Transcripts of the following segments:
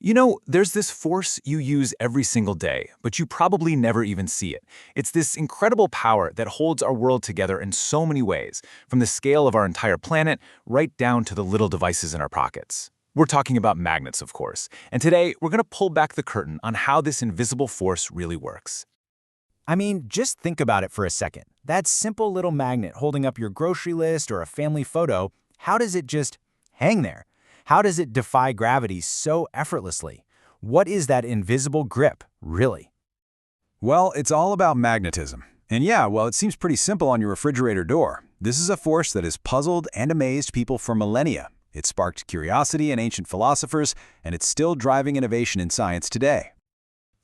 You know, there's this force you use every single day, but you probably never even see it. It's this incredible power that holds our world together in so many ways, from the scale of our entire planet right down to the little devices in our pockets. We're talking about magnets, of course, and today we're going to pull back the curtain on how this invisible force really works. I mean, just think about it for a second. That simple little magnet holding up your grocery list or a family photo, how does it just hang there? How does it defy gravity so effortlessly? What is that invisible grip, really? Well, it's all about magnetism. And yeah, well, it seems pretty simple on your refrigerator door. This is a force that has puzzled and amazed people for millennia. It sparked curiosity in ancient philosophers, and it's still driving innovation in science today.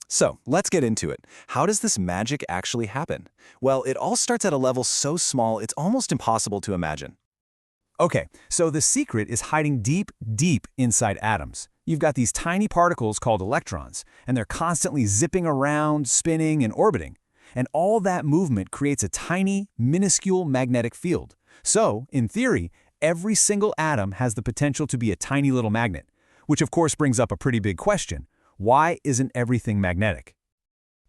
So, let's get into it. How does this magic actually happen? Well, it all starts at a level so small it's almost impossible to imagine. Okay, so the secret is hiding deep, deep inside atoms. You've got these tiny particles called electrons, and they're constantly zipping around, spinning, and orbiting. And all that movement creates a tiny, minuscule magnetic field. So, in theory, every single atom has the potential to be a tiny little magnet, which of course brings up a pretty big question. Why isn't everything magnetic?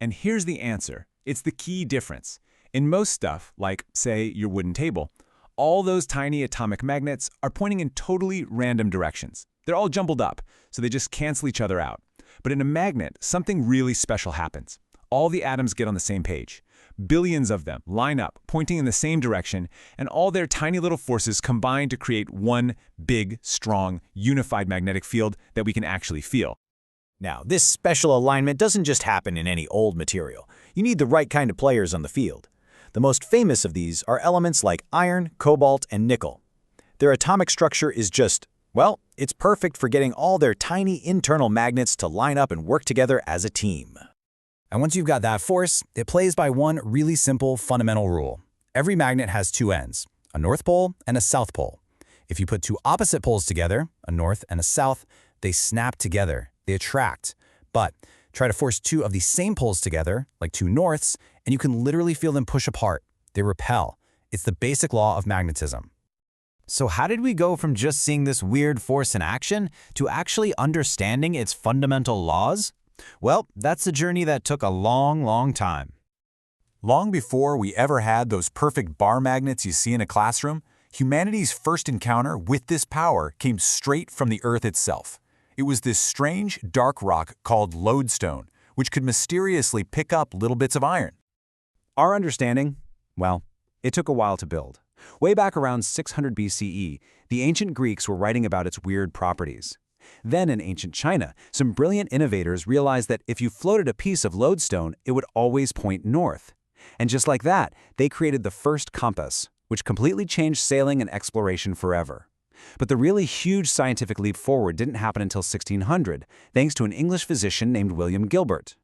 And here's the answer. It's the key difference. In most stuff, like, say, your wooden table, all those tiny atomic magnets are pointing in totally random directions. They're all jumbled up, so they just cancel each other out. But in a magnet, something really special happens. All the atoms get on the same page. Billions of them line up, pointing in the same direction, and all their tiny little forces combine to create one big, strong, unified magnetic field that we can actually feel. Now, this special alignment doesn't just happen in any old material. You need the right kind of players on the field. The most famous of these are elements like iron, cobalt, and nickel. Their atomic structure is just, well, it's perfect for getting all their tiny internal magnets to line up and work together as a team. And once you've got that force, it plays by one really simple fundamental rule. Every magnet has two ends, a north pole and a south pole. If you put two opposite poles together, a north and a south, they snap together, they attract. But try to force two of the same poles together, like two norths, and you can literally feel them push apart. They repel. It's the basic law of magnetism. So how did we go from just seeing this weird force in action to actually understanding its fundamental laws? Well, that's a journey that took a long, long time. Long before we ever had those perfect bar magnets you see in a classroom, humanity's first encounter with this power came straight from the Earth itself. It was this strange, dark rock called lodestone, which could mysteriously pick up little bits of iron. Our understanding, well, it took a while to build. Way back around 600 BCE, the ancient Greeks were writing about its weird properties. Then in ancient China, some brilliant innovators realized that if you floated a piece of lodestone, it would always point north. And just like that, they created the first compass, which completely changed sailing and exploration forever. But the really huge scientific leap forward didn't happen until 1600, thanks to an English physician named William Gilbert.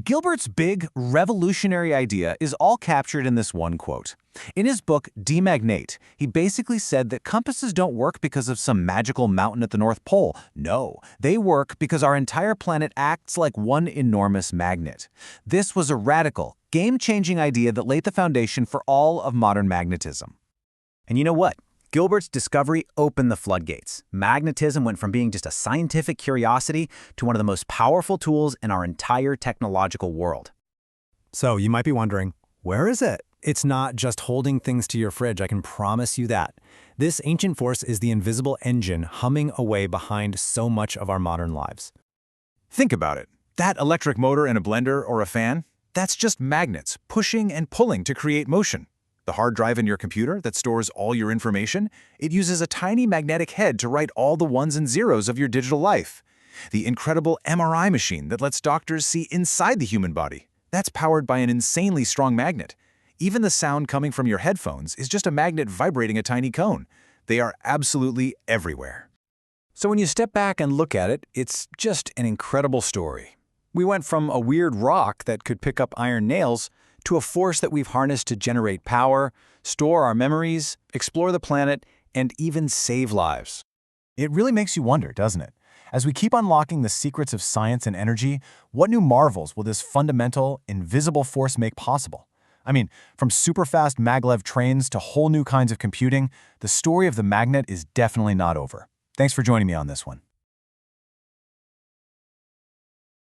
Gilbert's big, revolutionary idea is all captured in this one quote. In his book, Demagnate, he basically said that compasses don't work because of some magical mountain at the North Pole. No, they work because our entire planet acts like one enormous magnet. This was a radical, game-changing idea that laid the foundation for all of modern magnetism. And you know what? Gilbert's discovery opened the floodgates. Magnetism went from being just a scientific curiosity to one of the most powerful tools in our entire technological world. So you might be wondering, where is it? It's not just holding things to your fridge, I can promise you that. This ancient force is the invisible engine humming away behind so much of our modern lives. Think about it. That electric motor in a blender or a fan, that's just magnets pushing and pulling to create motion. The hard drive in your computer that stores all your information, it uses a tiny magnetic head to write all the ones and zeros of your digital life. The incredible MRI machine that lets doctors see inside the human body, that's powered by an insanely strong magnet. Even the sound coming from your headphones is just a magnet vibrating a tiny cone. They are absolutely everywhere. So when you step back and look at it, it's just an incredible story. We went from a weird rock that could pick up iron nails to a force that we've harnessed to generate power, store our memories, explore the planet, and even save lives. It really makes you wonder, doesn't it? As we keep unlocking the secrets of science and energy, what new marvels will this fundamental, invisible force make possible? I mean, from super-fast maglev trains to whole new kinds of computing, the story of the magnet is definitely not over. Thanks for joining me on this one.